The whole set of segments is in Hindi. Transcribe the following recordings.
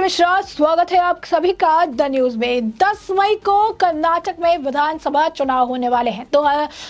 मिश्रा, स्वागत है आप सभी का द न्यूज में। 10 मई को कर्नाटक में विधानसभा चुनाव होने वाले हैं। तो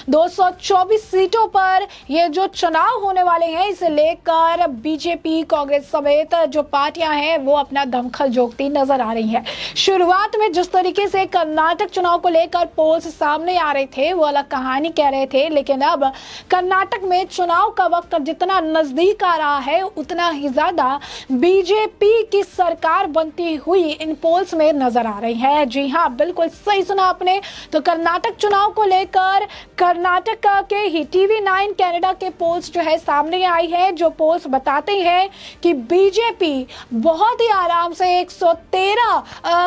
224 सीटों पर ये जो चुनाव होने वाले हैं, इसे लेकर बीजेपी, कांग्रेस समेत जो पार्टियां हैं वो अपना दमखल झोंकती नजर आ रही हैं। शुरुआत में जिस तरीके से कर्नाटक चुनाव को लेकर पोल्स सामने आ रहे थे, वो अलग कहानी कह रहे थे, लेकिन अब कर्नाटक में चुनाव का वक्त जितना नजदीक आ रहा है, उतना ही ज्यादा बीजेपी की सरकार बनती हुई इन पोल्स में नजर आ रही है। जी हां, बिल्कुल सही सुना आपने। तो कर्नाटक चुनाव को लेकर कर्नाटक के ही TV9 कनाडा के पोल्स जो है सामने आई है, जो पोल्स बताते हैं कि बीजेपी बहुत ही आराम से 113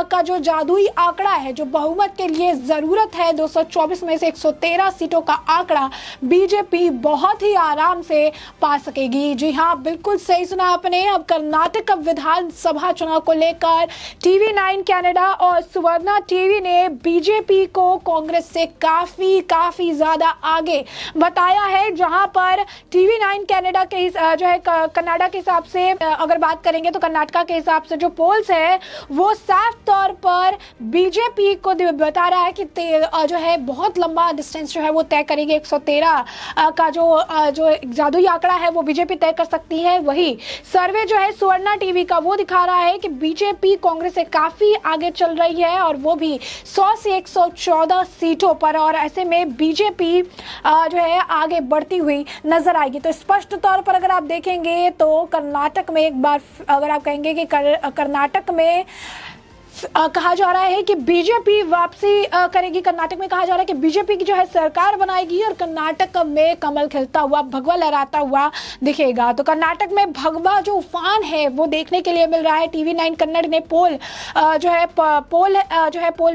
का जो जादुई आंकड़ा है, जो बहुमत के लिए जरूरत है, 224 में से 113 सीटों का आंकड़ा बीजेपी बहुत ही आराम से पा सकेगी। जी हां, बिल्कुल सही सुना आपने। अब कर्नाटक विधानसभा चुनाव को लेकर TV9 कनाडा और सुवर्णा टीवी ने बीजेपी को कांग्रेस से काफी ज्यादा आगे बताया है। जहां पर TV9 कनाडा के जो है कनाडा के हिसाब से अगर बात करेंगे तो कर्नाटक के हिसाब से जो पोल्स है वो साफ तौर पर बीजेपी को बता रहा है कि जो है बहुत लंबा डिस्टेंस जो है वो तय करेगी। 113 का जो जादुई आंकड़ा है वो बीजेपी तय कर सकती है। वही सर्वे जो है सुवर्णा टीवी का वो दिखा रहा है कि बीजेपी कांग्रेस से काफी आगे चल रही है, और वो भी 100 से 114 सीटों पर, और ऐसे में बीजेपी जो है आगे बढ़ती हुई नजर आएगी। तो स्पष्ट तौर पर अगर आप देखेंगे तो कर्नाटक में एक बार अगर आप कहेंगे कि कर्नाटक में कहा जा रहा है कि बीजेपी वापसी करेगी। कर्नाटक में कहा जा रहा है कि बीजेपी की जो है सरकार बनाएगी और कर्नाटक में कमल खिलता हुआ, भगवा लहराता हुआ दिखेगा। तो कर्नाटक में भगवा जो उफान है वो देखने के लिए मिल रहा है। TV9 कन्नड़ ने पोल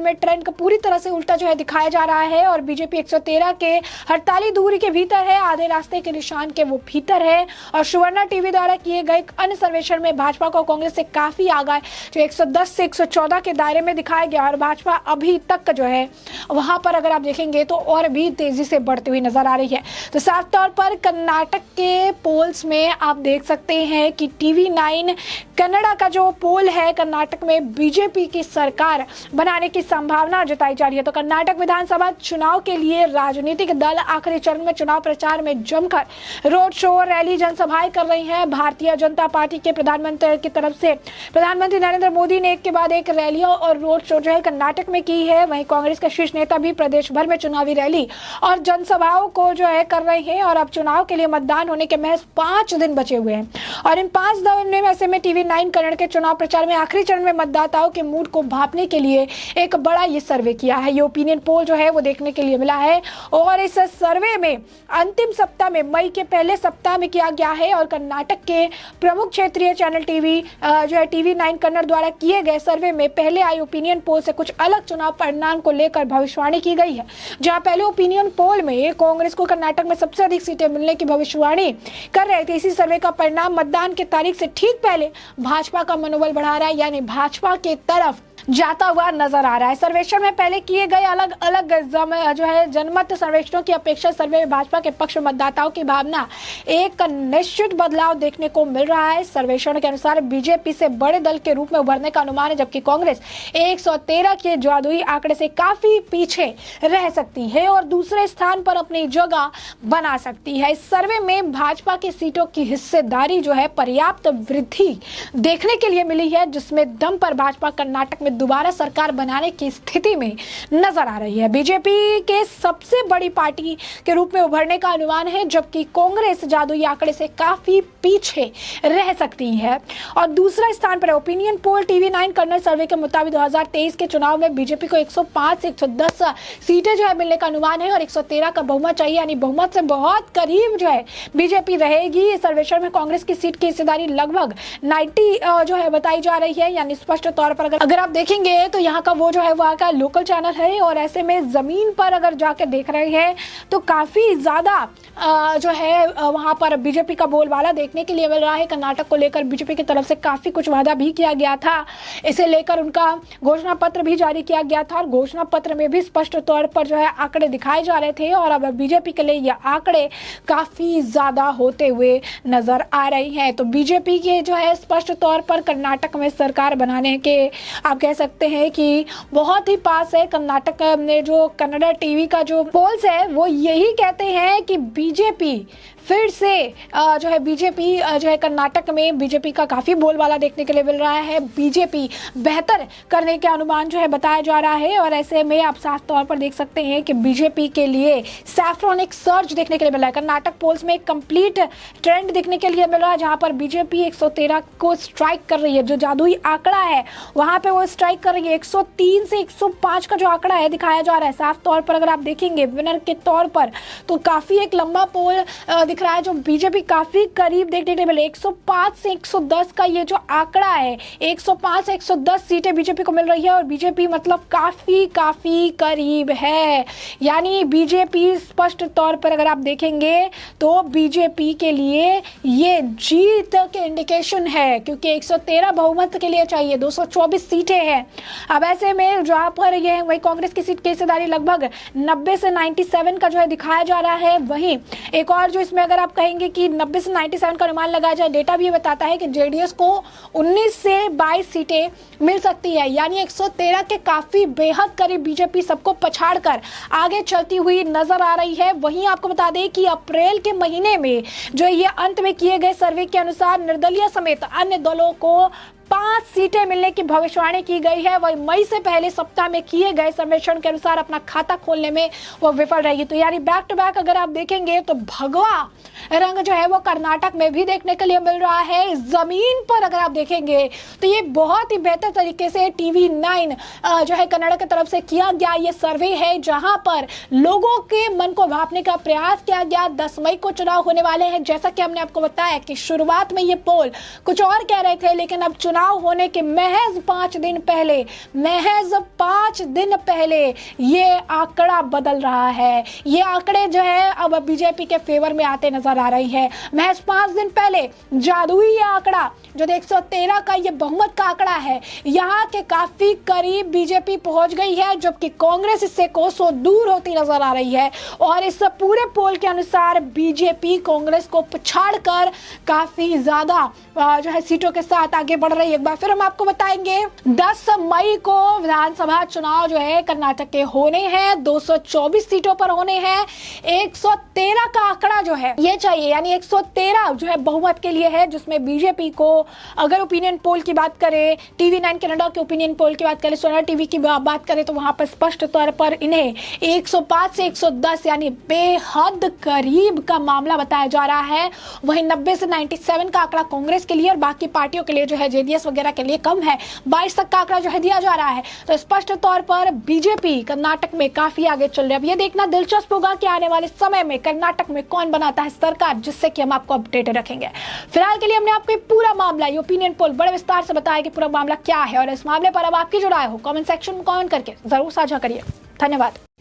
में ट्रेंड का पूरी तरह से उल्टा जो है दिखाया जा रहा है, और बीजेपी 113 के 48 दूरी के भीतर है, आधे रास्ते के निशान के वो भीतर है। और सुवर्णा टीवी द्वारा किए गए अन्य सर्वेक्षण में भाजपा को कांग्रेस से काफी आगे जो 110 से 114 के दायरे में दिखाया गया, और भाजपा अभी तक जो है वहां पर अगर आप देखेंगे तो और भी तेजी से बढ़ती हुई नजर आ रही है। तो साफ तौर पर कर्नाटक के पोल्स में आप देख सकते हैं कि TV9 कनाडा का जो पोल है, कर्नाटक में बीजेपी की सरकार बनाने की संभावना जताई जा रही है। तो कर्नाटक विधानसभा चुनाव के लिए राजनीतिक दल आखिरी चरण में चुनाव प्रचार में जमकर रोड शो, रैली, जनसभाएं कर रही हैं। भारतीय जनता पार्टी के प्रधानमंत्री की तरफ से प्रधानमंत्री नरेंद्र मोदी ने एक के बाद एक रैलियों और रोड शो जो है कर्नाटक में की है। वहीं कांग्रेस के शीर्ष नेता भी प्रदेश भर में चुनावी रैली और जनसभाओं को जो है कर रहे हैं। और अब चुनाव के लिए मतदान होने के महज 5 दिन बचे हुए हैं, और इन 5 दिन में ऐसे में TV9 कन्नड़ के चुनाव प्रचार में आखिरी चरण में मतदाताओं के मूड को भांपने के लिए एक बड़ा ये सर्वे किया है। ये ओपिनियन पोल जो है वो देखने के लिए मिला है, और इस सर्वे में अंतिम सप्ताह में, मई के पहले सप्ताह में किया गया है। और कर्नाटक के प्रमुख क्षेत्रीय चैनल टीवी जो है TV9 कन्नड़ द्वारा किए गए सर्वे में पहले आई ओपिनियन पोल से कुछ अलग चुनाव परिणाम को लेकर भविष्यवाणी की गई है। जहां पहले ओपिनियन पोल में कांग्रेस को कर्नाटक में सबसे अधिक सीटें मिलने की भविष्यवाणी कर रहे थे, इसी सर्वे का परिणाम मतदान की तारीख से ठीक पहले भाजपा का मनोबल बढ़ा रहा है, यानी भाजपा के तरफ जाता हुआ नजर आ रहा है। सर्वेक्षण में पहले किए गए अलग अलग जो है जनमत सर्वेक्षणों की अपेक्षा सर्वे में भाजपा के पक्ष में मतदाताओं की भावना एक निश्चित बदलाव देखने को मिल रहा है। सर्वेक्षण के अनुसार बीजेपी से बड़े दल के रूप में उभरने का अनुमान है, जबकि कांग्रेस 113 के जादुई आंकड़े से काफी पीछे रह सकती है और दूसरे स्थान पर अपनी जगह बना सकती है। इस सर्वे में भाजपा की सीटों की हिस्सेदारी जो है पर्याप्त वृद्धि देखने के लिए मिली है, जिसमें दम पर भाजपा कर्नाटक में दोबारा सरकार बनाने की स्थिति में नजर आ रही है। बीजेपी के सबसे बड़ी पार्टी के रूप में उभरने का अनुमान है, जबकि कांग्रेस जादुई आंकड़े से काफी पीछे रह सकती है। और दूसरा स्थान पर ओपिनियन पोल TV9 कन्नड़ सर्वे के मुताबिक 2023 के चुनाव में बीजेपी को 105 से 110 सीटें जो है मिलने का अनुमान है, और 113 का बहुमत चाहिए, यानी बहुमत से बहुत करीब जो है बीजेपी रहेगी। इस सर्वेक्षण में कांग्रेस की सीट की हिस्सेदारी लगभग 90 जो है बताई जा रही है, यानी स्पष्ट तौर पर अगर आप देखेंगे तो यहाँ का वो जो है वहाँ का लोकल चैनल है और ऐसे में ज़मीन पर अगर जाकर देख रहे हैं तो काफ़ी ज़्यादा जो है वहाँ पर बीजेपी का बोलबाला देखने के लिए मिल रहा है। कर्नाटक को लेकर बीजेपी की तरफ से काफ़ी कुछ वादा भी किया गया था, इसे लेकर उनका घोषणा पत्र भी जारी किया गया था और घोषणा पत्र में भी स्पष्ट तौर पर जो है आंकड़े दिखाए जा रहे थे और अब बीजेपी के लिए ये आंकड़े काफ़ी ज़्यादा होते हुए नज़र आ रही हैं। तो बीजेपी के जो है स्पष्ट तौर पर कर्नाटक में सरकार बनाने के आप कह सकते हैं कि बहुत ही पास है। कर्नाटक में जो कन्नड़ा टीवी का जो पोल्स है वो यही कहते हैं कि बीजेपी फिर से जो है बीजेपी जो है कर्नाटक में बीजेपी का काफ़ी बोलबाला देखने के लिए मिल रहा है। बीजेपी बेहतर करने के अनुमान जो है बताया जा रहा है और ऐसे में आप साफ तौर पर देख सकते हैं कि बीजेपी के लिए सैफ्रॉन एक सर्ज देखने के लिए मिल रहा है। कर्नाटक पोल्स में एक कंप्लीट ट्रेंड देखने के लिए मिल रहा है जहां पर बीजेपी 113 को स्ट्राइक कर रही है। जो जादुई आंकड़ा है वहां पे वो स्ट्राइक कर रही है। 103 से 105 का जो आंकड़ा है दिखाया जा रहा है। साफ तौर पर अगर आप देखेंगे विनर के तौर पर तो काफ़ी एक लंबा पोल दिख रहा है जो बीजेपी काफी करीब देखने के लिए मिले। 105 से 110 का ये जो आंकड़ा है, 105 से 110 सीटें बीजेपी को मिल रही है और बीजेपी मतलब काफी करीब है। यानी बीजेपी स्पष्ट तौर पर अगर आप देखेंगे तो बीजेपी के लिए ये जीत के इंडिकेशन है क्योंकि 113 बहुमत के लिए चाहिए, 224 सीटें हैं। अब ऐसे में जहां पर ये वही कांग्रेस की सीट की हिस्सेदारी लगभग 90 से 97 का जो है दिखाया जा रहा है। वहीं एक और जो इसमें अगर आप कहेंगे कि 90 से 97 का अनुमान लगाया जाए, डेटा भी ये बताता है कि जेडीएस को 19 से 22 सीटें मिल सकती है। यानी 113 के काफी बेहद करीब बीजेपी सबको पछाड़कर आगे चलती हुई नजर आ रही है। वहीं आपको बता दें कि अप्रैल के महीने में जो ये अंत में किए गए सर्वे के अनुसार निर्दलीय समेत अन्य दलों को 5 सीटें मिलने की भविष्यवाणी की गई है। वही मई से पहले सप्ताह में किए गए सर्वेक्षण के अनुसार अपना खाता खोलने में वो विफल रहेगी। तो यानी बैक टू बैक अगर आप देखेंगे तो भगवा रंग जो है वो कर्नाटक में भी देखने के लिए मिल रहा है। जमीन पर अगर आप देखेंगे तो ये बहुत ही बेहतर तरीके से TV9 जो है कन्नड़ा की तरफ से किया गया ये सर्वे है जहां पर लोगों के मन को भांपने का प्रयास किया गया। 10 मई को चुनाव होने वाले हैं। जैसा कि हमने आपको बताया कि शुरुआत में ये पोल कुछ और कह रहे थे, लेकिन अब चुनाव होने के महज 5 दिन पहले ये आंकड़ा बदल रहा है। ये आंकड़े जो है अब बीजेपी के फेवर में आते नजर आ रही है। महज 5 दिन पहले जादुई ये आंकड़ा जो 113 का ये बहुमत का आंकड़ा है, यहाँ के काफी करीब बीजेपी पहुंच गई है, जबकि कांग्रेस इससे कोसों दूर होती नजर आ रही है। और इस पूरे पोल के अनुसार बीजेपी कांग्रेस को पछाड़कर काफी ज्यादा जो है सीटों के साथ आगे बढ़ रही है। एक बार फिर हम आपको बताएंगे 10 मई को विधानसभा चुनाव जो है कर्नाटक के होने हैं, 224 सीटों पर होने हैं। 113 का आंकड़ा जो है ये चाहिए, यानी 113 जो है बहुमत के लिए है, जिसमें बीजेपी को अगर ओपिनियन पोल की बात करें, TV9 कनाडा के ओपिनियन पोल की बात करें, सोना टीवी की बात करें तो वहां पर स्पष्ट तौर पर इन्हें 105 से 110 यानी बेहद करीब का मामला बताया जा रहा है। वहीं 90 से 97 का आंकड़ा कांग्रेस के लिए और बाकी पार्टियों के लिए जो है जेडीएस वगैरह के लिए कम है। 22 तक का आंकड़ा जो है दिया जा रहा है। तो स्पष्ट तौर पर बीजेपी कर्नाटक में काफी आगे चल रही है। अब ये देखना दिलचस्प होगा कि आने वाले समय में कर्नाटक में कौन बनाता है सरकार, जिससे कि हम आपको अपडेट रखेंगे। फिलहाल के लिए हमने आपको पूरा मामला ये ओपिनियन पोल बड़े विस्तार से बताया कि पूरा मामला क्या है और इस मामले पर अब आपकी जो राय हो कमेंट सेक्शन में कमेंट करके जरूर साझा करिए। धन्यवाद।